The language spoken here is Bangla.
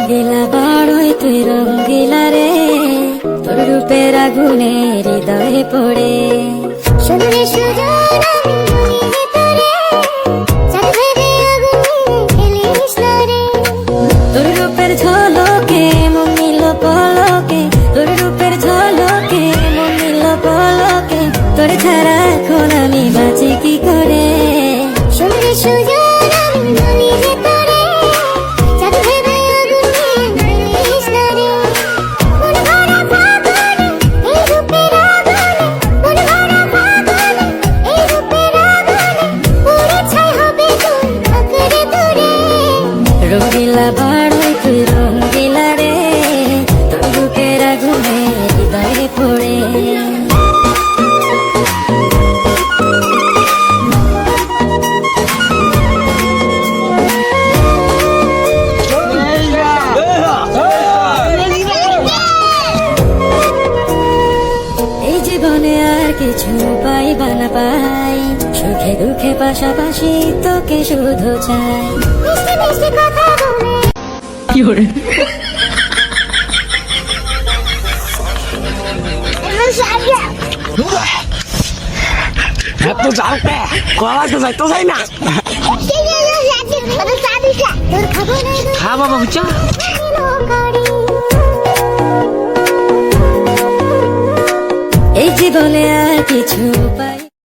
রঙ্গিলা বড়ই তুই রঙ্গিলা রে, তোর রূপের আগুনে হৃদয়ে পড়ে। শুনলে সুজন আমি মনে তোরে, চাঁদে আগুনে খেলিস না রে। তোর রূপের ঝলকে মন নিল পলকে, তোর রূপের ঝলকে মন নিল পলকে, তোর ছাড়া এখন আমি বাঁচি কি করে। শুনলে সুজন আমি মনে তোরে, চাঁদে আগুনে খেলিস না রে। মন ভরা ফাগুনে এই রূপের আগুনে, মন ভরা ফাগুনে এই রূপের আগুনে, পুরে ছাই হবে তুই আঁকড়ে ধরে। রঙ্গিলা বড়ই তুই রঙ্গিলা রে, তোর রূপের আগুনে হৃদয়ে পড়ে। এই জীবনে আর কিছু পাইবা না পাই, সুখে দুঃখে পাশাপাশি তোকে শুধু চাই। মিষ্টি মিষ্টি কথা বলে এত যাওতে কলাতে যাইতো যাই না। হ্যাঁ বাবা বুঝছো। এই জীবনে আর কিছু পাই